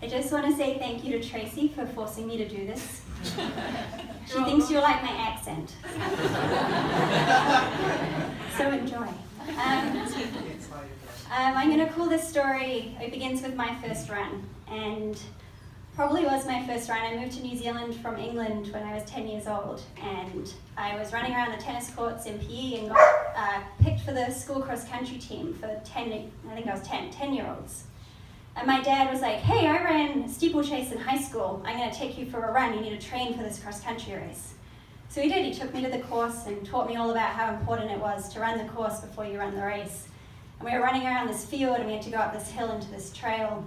I just want to say thank you to Tracy for forcing me to do this. She thinks you'll like my accent. So enjoy. I'm going to call this story, it begins with my first run, and probably was my first run. I moved to New Zealand from England when I was 10 years old, and I was running around the tennis courts in PE and got picked for the school cross-country team for 10-year-olds. And my dad was like, hey, I ran steeplechase in high school. I'm going to take you for a run. You need to train for this cross-country race. So he did. He took me to the course and taught me all about how important it was to run the course before you run the race. And we were running around this field, and we had to go up this hill into this trail.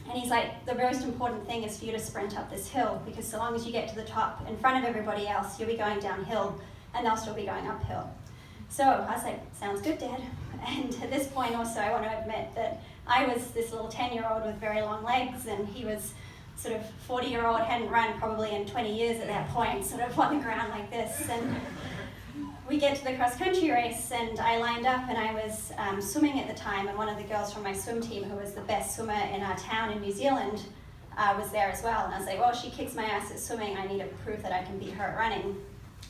And he's like, the most important thing is for you to sprint up this hill, because so long as you get to the top in front of everybody else, you'll be going downhill, and they'll still be going uphill. So I was like, sounds good, Dad. And at this point also, I want to admit that I was this little 10-year-old with very long legs, and he was sort of 40-year-old, hadn't run probably in 20 years at that point, sort of on the ground like this. And we get to the cross-country race, and I lined up, and I was swimming at the time, and one of the girls from my swim team, who was the best swimmer in our town in New Zealand, was there as well. And I was like, well, she kicks my ass at swimming, I need to prove that I can beat her at running.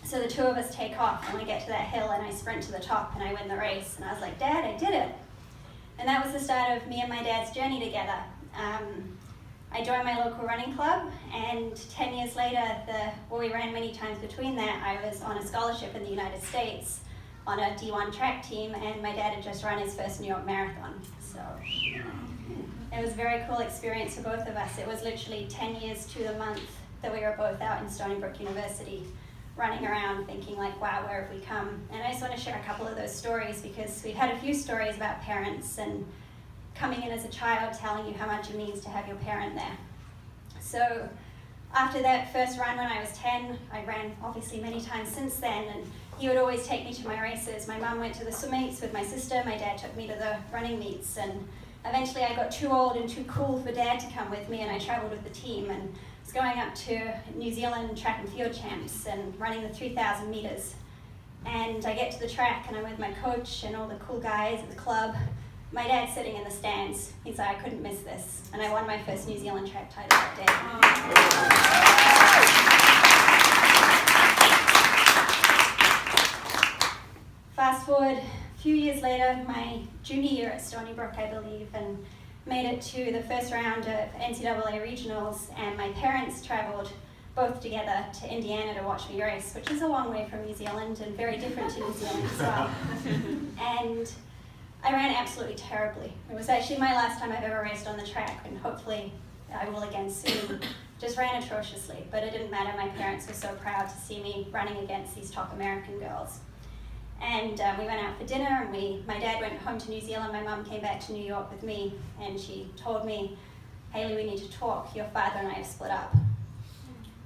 So the two of us take off, and we get to that hill, and I sprint to the top, and I win the race. And I was like, Dad, I did it. And that was the start of me and my dad's journey together. I joined my local running club, and 10 years later, we ran many times between that, I was on a scholarship in the United States on a D1 track team, and my dad had just run his first New York Marathon. So it was a very cool experience for both of us. It was literally 10 years to the month that we were both out in Stony Brook University, running around thinking like, wow, where have we come? And I just want to share a couple of those stories, because we've had a few stories about parents and coming in as a child, telling you how much it means to have your parent there. So after that first run when I was 10, I ran obviously many times since then, and he would always take me to my races. My mum went to the swim meets with my sister, my dad took me to the running meets, and eventually I got too old and too cool for Dad to come with me, and I traveled with the team and was going up to New Zealand track and field champs and running the 3,000 meters. And I get to the track, and I'm with my coach and all the cool guys at the club. My dad's sitting in the stands. He's like, I couldn't miss this. And I won my first New Zealand track title that day. Fast forward a few years later, my junior year at Stony Brook, I believe, and made it to the first round of NCAA regionals, and my parents traveled both together to Indiana to watch me race, which is a long way from New Zealand and very different to New Zealand as well. And I ran absolutely terribly. It was actually my last time I've ever raced on the track, and hopefully I will again soon. Just ran atrociously, but it didn't matter. My parents were so proud to see me running against these top American girls. And we went out for dinner, and my dad went home to New Zealand, my mum came back to New York with me, and she told me, Hayley, we need to talk, your father and I have split up.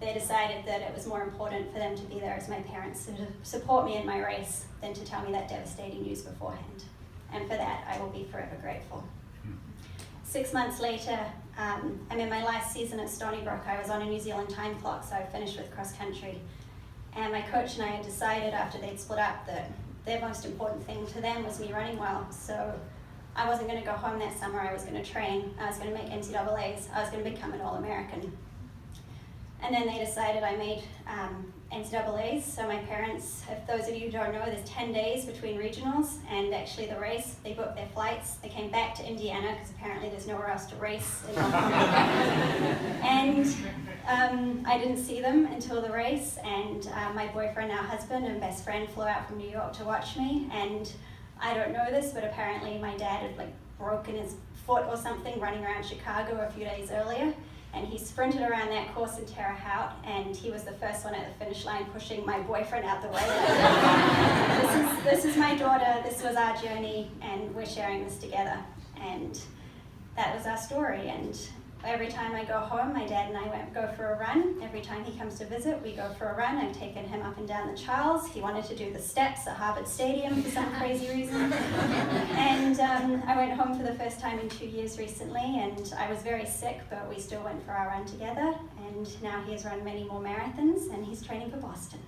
They decided that it was more important for them to be there as my parents, to support me in my race, than to tell me that devastating news beforehand. And for that, I will be forever grateful. 6 months later, I'm in my last season at Stony Brook. I was on a New Zealand time clock, so I finished with cross country. And my coach and I had decided after they'd split up that their most important thing to them was me running well. So I wasn't going to go home that summer. I was going to train. I was going to make NCAAs. I was going to become an All-American. And then they decided I made NCAAs. So my parents, if those of you who don't know, there's 10 days between regionals and actually the race. They booked their flights. They came back to Indiana because apparently there's nowhere else to race. And I didn't see them until the race. And my boyfriend, now husband, and best friend flew out from New York to watch me. And I don't know this, but apparently my dad had broken his foot or something running around Chicago a few days earlier. And he sprinted around that course in Terre Haute, and he was the first one at the finish line pushing my boyfriend out the way. This is my daughter, this was our journey, and we're sharing this together. And that was our story. And every time I go home, my dad and I go for a run. Every time he comes to visit, we go for a run. I've taken him up and down the Charles. He wanted to do the steps at Harvard Stadium for some crazy reason. And I went home for the first time in 2 years recently, and I was very sick, but we still went for our run together. And now he has run many more marathons, and he's training for Boston.